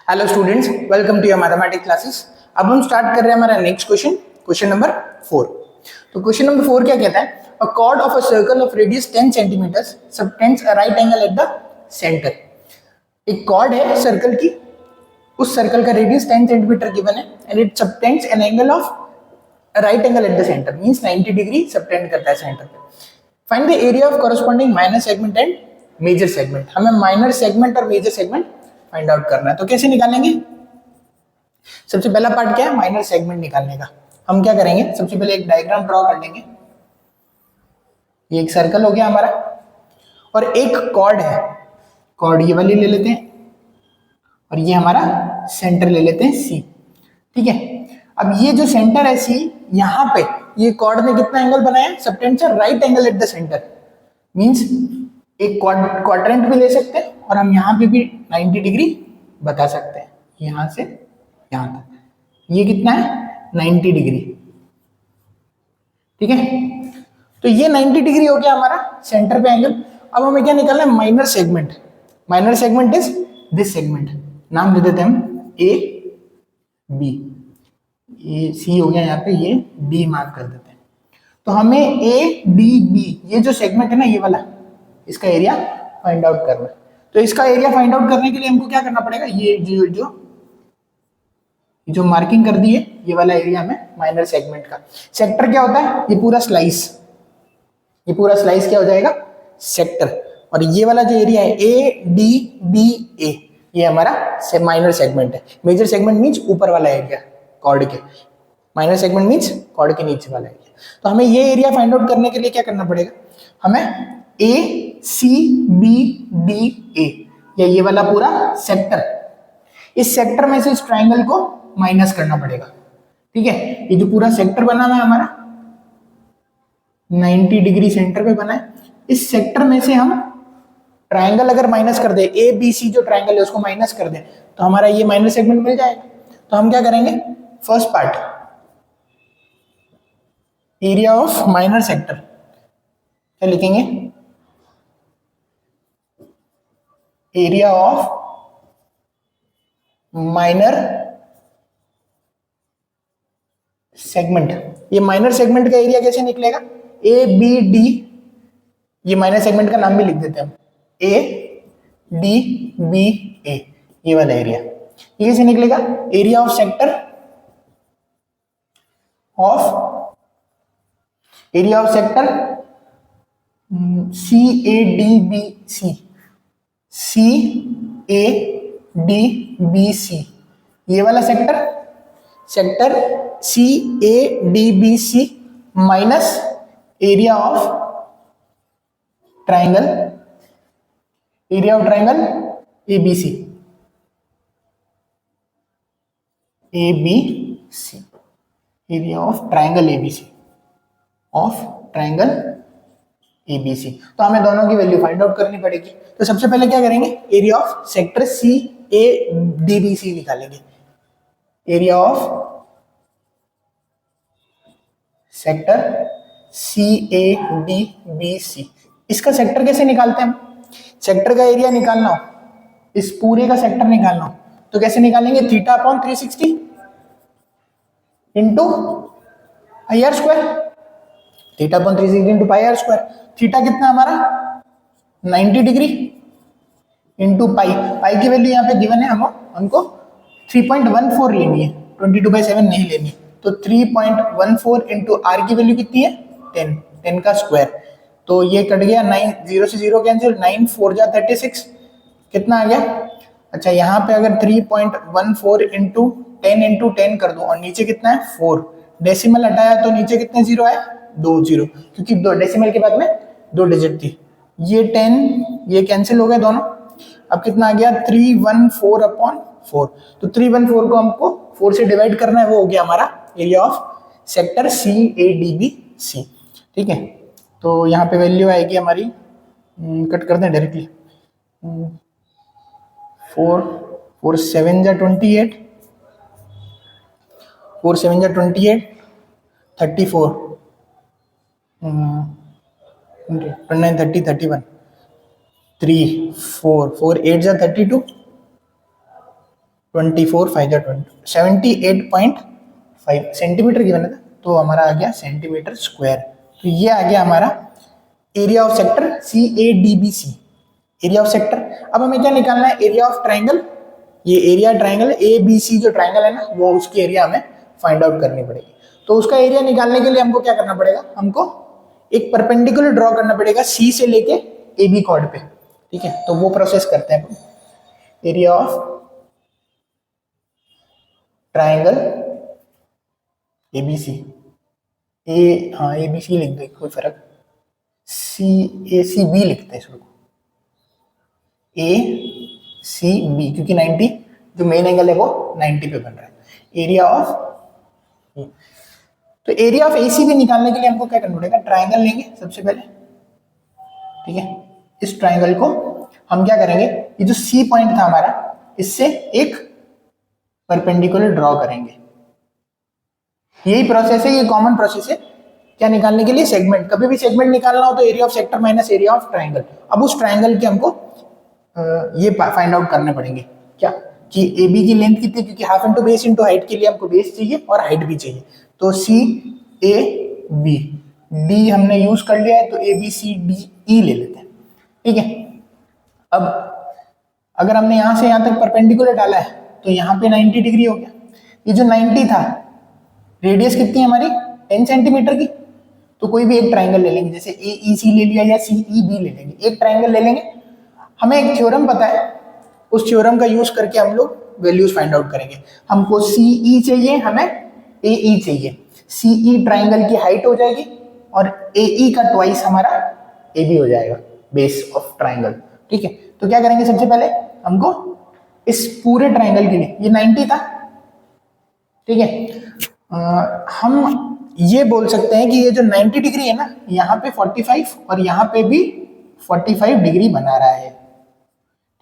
Hello students, welcome to your mathematics classes. अब हम start कर रहे हैं हमारा नेक्स्ट क्वेश्चन नंबर 4। तो क्वेश्चन नंबर 4 क्या कहता है? A chord of a circle of radius 10 centimetres subtends a right angle at the centre. एक कॉर्ड है सर्कल की, उस सर्कल का रेडियस 10 सेंटीमीटर गिवन है and it subtends an angle of right angle at the centre, means 90 degree subtend करता है centre पे। Find the area of corresponding minor segment and major segment. हमें minor segment और major segment find out करना है। तो कैसे निकालेंगे? सबसे पहला पार्ट क्या है? माइनर सेगमेंट निकालने का। हम क्या करेंगे, सबसे पहले एक डायग्राम ड्रॉ कर लेंगे। ये एक सर्कल हो गया हमारा और एक कॉर्ड है, कॉर्ड ये वाली ले लेते हैं और ये हमारा सेंटर ले लेते हैं सी। ठीक है, अब ये जो सेंटर है सी, यहाँ पे ये कॉर्ड ने कितना एंगल बनाया? सबटेंड से right angle at the centre, means एक क्वाड्रेंट भी ले सकते हैं और हम यहाँ पे भी 90 डिग्री बता सकते हैं, यहाँ से यहाँ तक। ये कितना है? 90 डिग्री। ठीक है, तो ये 90 डिग्री हो गया हमारा सेंटर पे एंगल। अब हमें क्या निकालना है? Minor segment. Minor segment is this segment, नाम दे देते हैं हम ए बी। ये सी हो गया यहाँ पे, ये डी मार्क कर देते हैं। तो हमें ए डी बी, ये जो सेगमेंट है ना ये वाला, इसका एरिया फाइंड आउट करना है। तो इसका एरिया फाइंड आउट करने के लिए हमको क्या करना पड़ेगा? ये जो मार्किंग कर दी है, ये वाला एरिया हमें माइनर सेगमेंट का। सेक्टर क्या होता है? ये पूरा स्लाइस, ये पूरा स्लाइस क्या हो जाएगा? सेक्टर। और ये वाला जो एरिया है ए डी बी ए, ये हमारा माइनर सेगमेंट है। मेजर सेगमेंट मींस ऊपर वाला एरिया कॉर्ड के, माइनर सेगमेंट मींस कॉर्ड के नीचे वाला एरिया। तो हमें ये एरिया फाइंड आउट करने के लिए क्या करना पड़ेगा? हमें ए सी बी डी ए, ये वाला पूरा सेक्टर, इस सेक्टर में से इस ट्राइंगल को माइनस करना पड़ेगा। ठीक है, ये जो पूरा सेक्टर बना हुआ है हमारा 90 डिग्री सेंटर पे बना है, इस सेक्टर में से हम ट्राइंगल अगर माइनस कर दे, ए बी सी जो ट्राइंगल है उसको माइनस कर दे, तो हमारा ये माइनर सेगमेंट मिल जाएगा। तो हम क्या करेंगे? First part, area of minor sector, क्या लिखेंगे? Area of minor segment. ये माइनर सेगमेंट का एरिया कैसे निकलेगा? ए बी डी, ये माइनर सेगमेंट का नाम भी लिख देते हैं हम, ए डी बी ए, ये वाला एरिया। ये कैसे निकलेगा? Area of sector C A D B C, C A D B C, ये वाला sector C A D B C minus area of triangle A B C, area of triangle A B C. तो हमें दोनों की value find out करनी पड़ेगी। तो सबसे पहले क्या करेंगे? Area of sector C A D B C निकालेंगे। Area of sector C A D B C, इसका सेक्टर कैसे निकालते हैं हम? सेक्टर का एरिया निकालना हो, इस पूरे का सेक्टर निकालना हो, तो कैसे निकालेंगे? Theta upon 360 into pi r square, theta upon 360 into pi r square. Theta कितना हमारा? 90 डिग्री इंटू पाई की वैल्यू यहाँ पे गिवन है, हमको 3.14 लेनी है, 22/7 नहीं लेनी। तो 3.14 इंटू आर की वैल्यू कितनी है? 10 का स्क्वायर। तो ये कट गया, 9 0 से 0 कैंसिल, 9 4 जा 36, कितना आ गया? अच्छा, यहाँ पे अगर 3.14 इंटू 10 कर दो और नीचे कितना है? 4, डेसिमल हटाया तो नीचे कितने जीरो आए? 2 जीरो, क्योंकि दो डेसिमल के बाद में 2 डिजिट थी। ये 10 ये कैंसिल हो गए दोनों। अब कितना आ गया? 314/4। तो 314 को हमको 4 से डिवाइड करना है, वो हो गया हमारा area of sector C A D B C. ठीक है, तो यहाँ पे वैल्यू आएगी हमारी, कट कर दें डायरेक्टली, 4 7 जा 28, 4 7 जा 28, 34, 29 30 31, 3 4 4 8 जा 32, 24 5 20 78.5 सेंटीमीटर गिवन था, तो हमारा आ गया सेंटीमीटर स्क्वायर। तो ये आ गया हमारा area of sector CADBC, area of sector. अब हमें क्या निकालना है, एरिया ऑफ ट्राइंगल। ये एरिया ट्राइंगल ABC जो ट्राइंगल है ना, वो उसकी एरिया हमें फाइंड आउट करनी पड़ेगी। तो उसका एरिया निकालने के लिए हमको क्या करना पड़ेगा, हमको एक परपेंडिकुलर ड्रॉ करना पड़ेगा C से लेके AB कॉर्ड पे, ठीक है। तो वो प्रोसेस करते हैं। Area of triangle ABC, ABC लिख दो, कोई फर्क, CACB लिखते हैं इसको, ACB, क्योंकि 90 जो मेन एंगल है वो 90 पे बन रहा है। एरिया ऑफ, तो एरिया ऑफ ACB निकालने के लिए हमको क्या करना पड़ेगा, ट्राइंगल लेंगे सबसे पहले, ठीक है। इस ट्राइंगल को हम क्या करेंगे, ये जो C पॉइंट था हमारा, इससे एक परपेंडिकुलर ड्रॉ करेंगे। यही प्रोसेस है, ये कॉमन प्रोसेस है क्या निकालने के लिए, सेगमेंट। कभी भी सेगमेंट निकालना हो तो area of sector minus area of triangle. अब उस ट्राइंगल के हमको ये फाइंड आउट करने पड़ेंगे क्या, कि AB की लेंथ कितनी, क्योंकि half into base into height के लिए हमको बेस चाहिए और हाइट भी चाहिए। तो CAB, D हमने यूज कर लिया है, तो ABCDE ले लेते हैं, ठीक है। अब अगर हमने यहां से यहां तक परपेंडिकुलर डाला है तो यहाँ पे 90 डिग्री हो गया। ये जो 90 था, रेडियस कितनी है हमारी 10 सेंटीमीटर की, तो कोई भी एक ट्राइंगल ले लेंगे, जैसे AEC ले लिया या CEB ले लेंगे, एक ट्राइंगल ले लेंगे। हमें एक थ्योरम पता है, उस थ्योरम का यूज करके हम लोग वैल्यूज फाइंड आउट करेंगे। हमको CE चाहिए, हमें AE चाहिए। CE ट्राइंगल की हाइट हो जाएगी और AE का ट्वाइस हमारा AB हो जाएगा, बेस ऑफ ट्राइंगल, ठीक है। तो क्या करेंगे, सबसे पहले हमको इस पूरे ट्राइंगल के लिए, ये 90 था, ठीक है, हम ये बोल सकते हैं कि ये जो 90 डिग्री है ना, यहाँ पे 45 और यहाँ पे भी 45 डिग्री बना रहा है,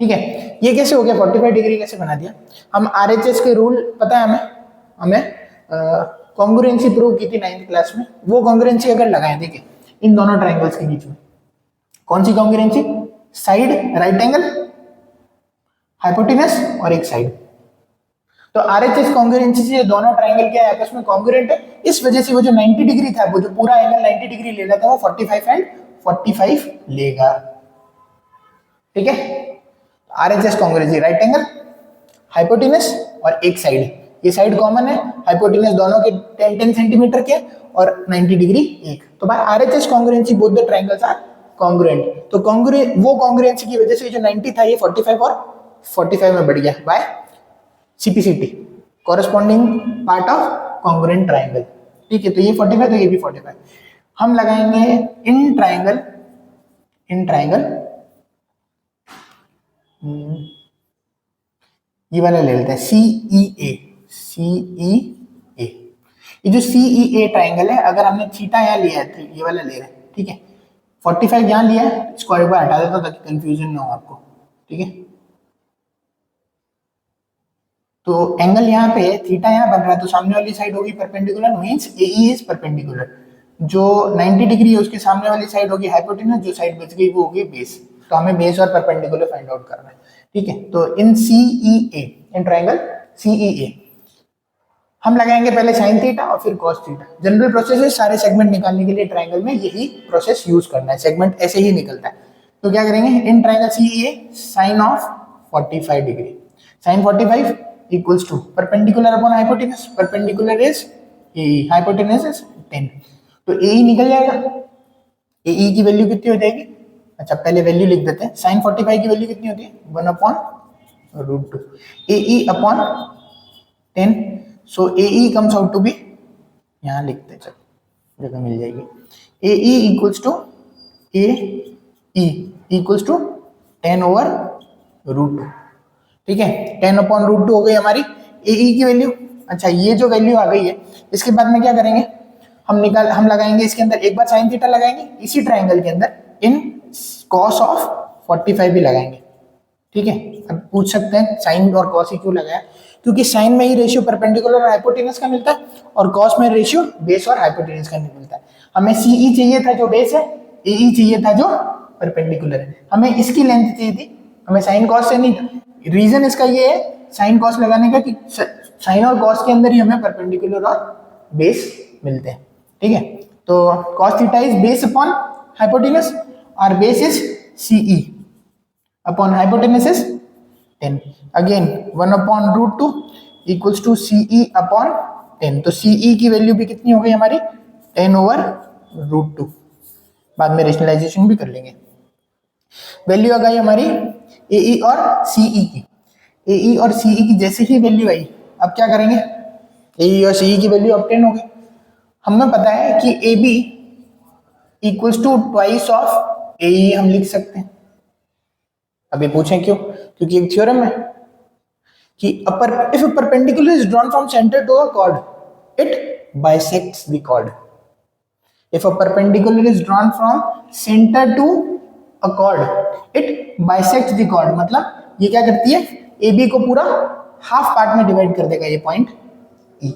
ठीक है। ये कैसे हो गया, 45 डिग्री कैसे बना दिया, हम RHS के रूल पता है हमें कॉन्ग्रुएंसी प्रूव की थी 9th क्लास में। वो कॉन्ग्रुएंसी अगर लगाएं, देखिए इन दोनों ट्राइंगल्स के बीच में, कौन सी congruency, side right angle, hypotenuse और एक साइड। तो RHS कॉन्ग्रुएंसी से दोनों ट्राइंगल के आपस में कॉन्ग्रुएंट है, इस वजह से वो जो 90 डिग्री था, वो जो पूरा एंगल 90 डिग्री ले रहा था, वो 45 एंड 45 लेगा, ठीक है। RHS congruency, right angle, hypotenuse और एक साइड, ये साइड कॉमन है, हाइपोटेनस दोनों के 10 सेंटीमीटर के और 90 डिग्री एक। तो by RHS congruency both the triangles are congruent. तो वो कॉन्ग्रुएंसी की वजह से जो 90 था, ये 45 और 45 में बढ़ गया by CPCT, corresponding part of congruent triangle, ठीक है। तो ये 45, तो ये भी 45। हम लगाएंगे इन ट्राइंगल ये वाला ले लेते हैं CEA। ये जो CEA ट्राइंगल है, अगर हमने थीटा यहाँ लिया है तो ये वाला ले रहे हैं, ठीक है। 45 यहाँ लिया है, इसको एक बार हटा देता हूं ताकि कंफ्यूजन ना हो आपको, ठीक है। तो एंगल यहाँ पे है, थीटा यहाँ बन रहा है, तो सामने वाली साइड होगी perpendicular, means AE is perpendicular. जो 90 डिग्री है उसके सामने वाली साइड होगी हाइपोटेनस, जो साइड बच गई वो होगी बेस। तो हमें बेस और परपेंडिकुलर फाइंड आउट करना है, ठीक है। तो इन CEA, इन ट्राइंगल CEA हम लगाएंगे पहले साइन थीटा और फिर कॉस थीटा। जनरल प्रोसेस है, सारे सेगमेंट निकालने के लिए ट्राइंगल में यही प्रोसेस यूज करना है, सेगमेंट ऐसे ही निकलता है। तो क्या करेंगे, in triangle CEA sine of 45 degree, sine 45 equals to perpendicular upon hypotenuse, perpendicular is AE, hypotenuse is 10, तो AE निकल जाएगा। AE की वैल्यू कितनी हो जाएगी, अच्छा पहले वैल्यू लिख देते हैं, साइन 45 की वैल्यू कितनी होती है 1/√2, AE upon 10, so AE comes out to be, यहाँ लिखते हैं, चलो जगह मिल जाएगी, AE equals to AE equals to 10/√2, ठीक है। 10/√2 हो गई हमारी AE की वैल्यू। अच्छा ये जो वैल्यू आ गई है, इसके बाद में क्या करेंगे, हम लगाएंगे इसके अंदर एक बार साइन थीटा लगाएंगे, इसी ट्राइंगल के अंदर इन कॉस ऑफ 45 भी लगाएंगे, ठीक है। अब पूछ सकते हैं साइन और कॉस ही क्यों लगाया, क्योंकि साइन में ही रेशियो परपेंडिकुलर और हाइपोटेनस का मिलता है और कॉस में रेशियो बेस और हाइपोटेनस का नहीं मिलता है। हमें CE चाहिए था जो बेस है, AE चाहिए था जो परपेंडिकुलर है, हमें इसकी लेंथ चाहिए थी, हमें साइन कॉस से नहीं था। रीजन इसका ये है, साइन कॉस लगाने का कि साइन और कॉस के अंदर ही हमें परपेंडिकुलर और बेस मिलते हैं, ठीक है। तो cos theta is base upon hypotenuse और base is CE upon hypotenuse is 10। Again 1/√2 equals to CE upon 10। तो CE की वैल्यू भी कितनी हो गई हमारी 10/√2। बाद में रेशनलाइजेशन भी कर लेंगे। वैल्यू आ गई हमारी AE और CE की। AE और CE की जैसे ही वैल्यू आई, अब क्या करेंगे, AE और CE की वैल्यू ऑब्टेन हो गई। हमें पता है कि AB equals to twice of AE हम लिख सकते हैं। अभी पूछें क्यों, क्योंकि एक थ्योरम है कि if a perpendicular is drawn from center to a chord, it bisects the chord. If a perpendicular is drawn from center to a chord, it bisects the chord। मतलब ये क्या करती है, AB को पूरा हाफ पार्ट में divide कर देगा ये पॉइंट E।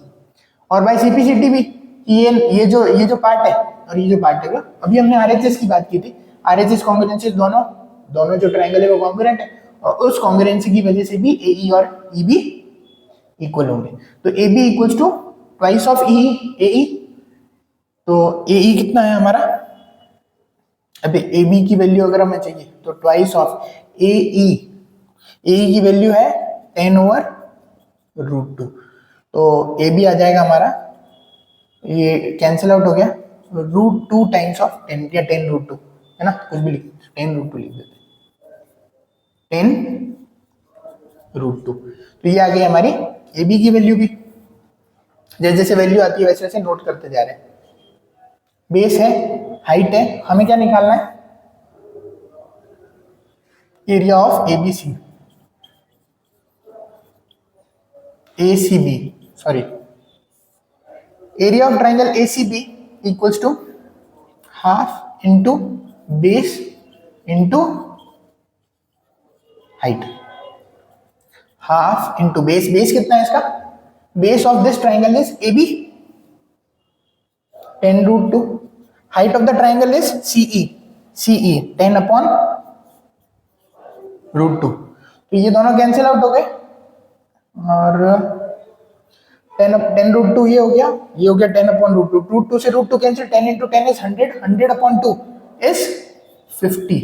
और बाय सिंप्लिसिटी भी ये जो पार्ट है और ये जो पार्ट है, अभी हमने RHS की बात की थी, RHS कॉन्ग्रुएंसेस दोनों जो ट्रायंगल है वो कॉन्ग्रुएंट है, और उस कॉन्ग्रुएंसी की वजह से भी AE और EB इक्वल होंगे। तो AB equals to twice of AE। तो AE कितना है हमारा, अभी AB की वैल्यू अगर हमें चाहिए तो ट्वाइस ऑफ AE की वैल्यू है 10/√2। तो AB आ जाएगा हमारा, ये कैंसिल आउट हो गया, √2 टाइम्स ऑफ 10 या 10√2 है ना, कुछ भी लिख 10√2 लिख देते, 10√2। तो ये आ गई हमारी AB की वैल्यू भी। जैसे जैसे वैल्यू आती है वैसे वैसे नोट करते जा रहे हैं। बेस है, हाइट है, हमें क्या निकालना है, area of ABC ACB sorry area of triangle ACB equals to half into base into height. Half into base, base कितना है इसका, base of this triangle is AB 10√2। Height of the triangle is CE 10/√2। तो ये दोनों cancel out हो गए और 10√2 ये हो गया 10/√2। √2 से √2 कैंसिल, 10 into 10 इज 100, 100/2 इज 50।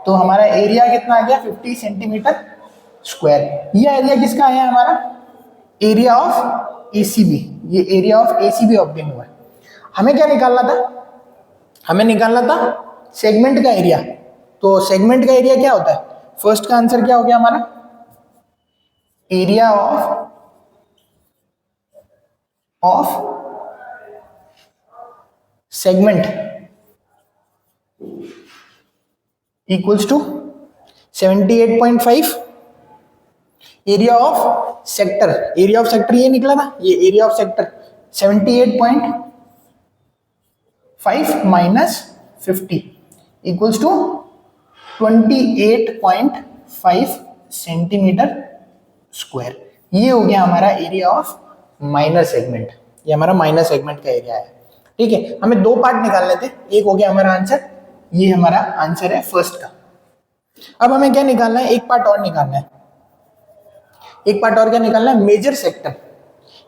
तो हमारा एरिया कितना आ गया, 50 सेंटीमीटर स्क्वायर। ये एरिया किसका आया हमारा, एरिया ऑफ ACB। ये एरिया ऑफ ACB ऑब्टेन हुआ है। हमें क्या निकालना था, हमें निकालना था सेगमेंट का एरिया। तो सेगमेंट का एरिया क्या होता है, फर्स्ट का आंसर क्या हो गया हमारा, area of segment equals to 78.5 area of sector. Area of sector ये निकला ना, ये area of sector 78.5 minus 50 equals to 28.5 centimetre square. ये हो गया हमारा एरिया ऑफ माइनर सेगमेंट। ये हमारा माइनर सेगमेंट का एरिया है, ठीक है। हमें दो पार्ट निकालने थे, एक हो गया हमारा आंसर, ये हमारा आंसर है फर्स्ट का। अब हमें क्या निकालना है, एक पार्ट और निकालना है। एक पार्ट और क्या निकालना है, मेजर सेक्टर।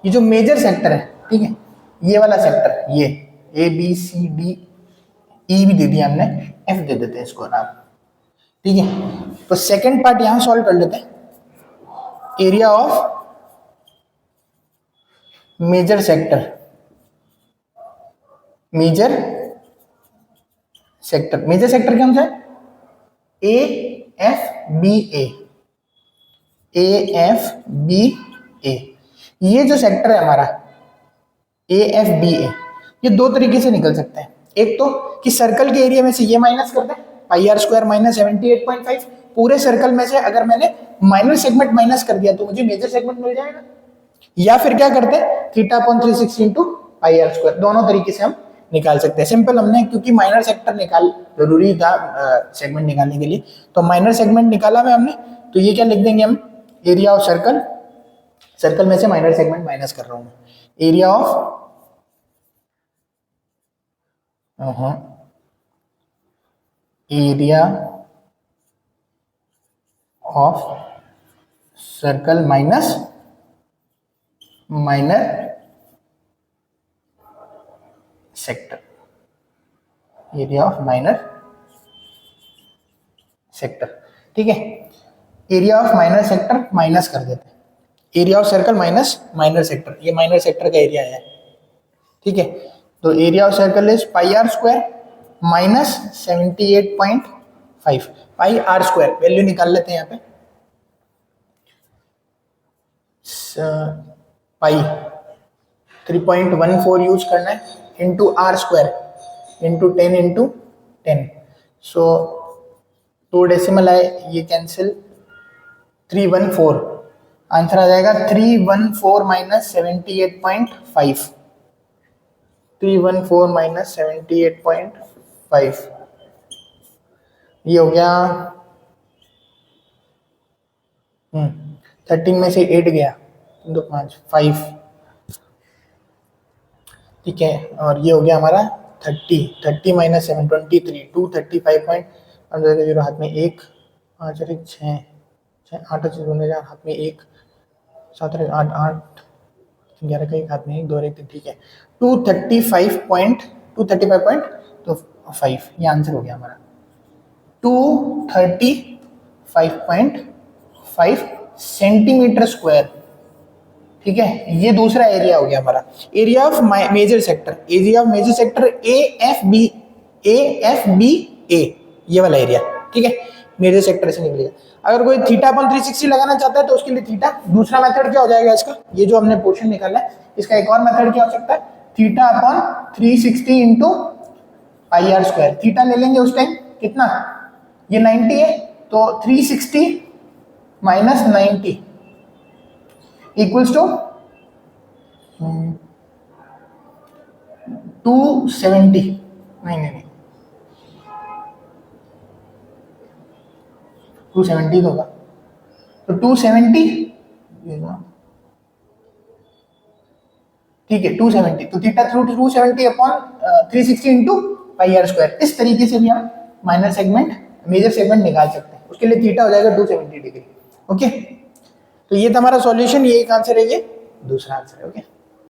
ये जो मेजर सेक्टर है, ठीक है, ये वाला सेक्टर, ये ABCD E भी दे दिया हमने, F दे देते हैं इसको नाम, ठीक है। तो सेकंड पार्ट यहां सॉल्व कर लेते हैं। Area of major sector, major sector, major sector कौन सा है, AFBA। ये जो सेक्टर है हमारा AFBA, ये दो तरीके से निकल सकते हैं। एक तो कि सर्कल के एरिया में से ये माइनस कर दें, πr² माइनस 78.5। पूरे सर्कल में से अगर मैंने माइनर सेगमेंट माइनस कर दिया तो मुझे मेजर सेगमेंट मिल जाएगा। या फिर क्या करते हैं, θ/360 इंटू πr²। दोनों तरीके से हम निकाल सकते हैं। सिंपल, हमने क्योंकि माइनर सेक्टर निकाल जरूरी था सेगमेंट निकालने के लिए, तो माइनर सेगमेंट निकाला में हमने, तो ये क्या लिख देंगे हम, एरिया ऑफ सर्कल, सर्कल में से माइनर सेगमेंट माइनस कर रहा हूं, area of area of circle minus minor sector, area of minor sector. ठीक है, area of minor sector minus कर देते हैं, area of circle minus minor sector, ये माइनर सेक्टर का एरिया है। ठीक है, तो area of circle is pi r square minus 78.5, pi r square value निकाल लेते हैं यहाँ पे, पाई 3.14 यूज करना है into r square into 10 into 10, so 2 decimal आए, ये कैंसिल, 314, आंसर आ जाएगा 314 माइनस 78.5, 314 माइनस 78.5, ये हो गया 13 में से 8 गया, 2 5 5, ठीक है, और ये हो गया हमारा 30 माइनस 7 23, 235.0 हाथ में 1, 5 और 6 8 हाथ में 1, 7 8 8 11 का 1 हाथ में 1, 2 और 1, ठीक है, 235.5, ये आंसर हो गया हमारा 235.5 सेंटीमीटर स्क्वायर। ठीक है, ये दूसरा एरिया हो गया हमारा। Area of major sector, area of major sector AFB, ये वाला एरिया। ठीक है, मेजर सेक्टर से निकलेगा। अगर कोई थीटा अपॉन 360 लगाना चाहता है तो उसके लिए थीटा, दूसरा मेथड क्या हो जाएगा इसका, ये जो हमने पोर्शन निकाला है इसका एक और मेथड क्या हो सकता है, theta upon 360 into pi r square. Theta ले लेंगे उस टाइम कितना, ये 90 है, तो 360 माइनस 90 इक्वल्स टू 270, नहीं 270 होगा, तो 270, ठीक है 270, तो theta through 270 upon 360 into pi r square. इस तरीके से भी हम माइनर सेगमेंट मेजर सेगमेंट निकाल सकते हैं, उसके लिए थीटा हो जाएगा 270 डिग्री। ओके, तो ये था हमारा सॉल्यूशन, ये एक आंसर है, ये दूसरा आंसर है। ओके।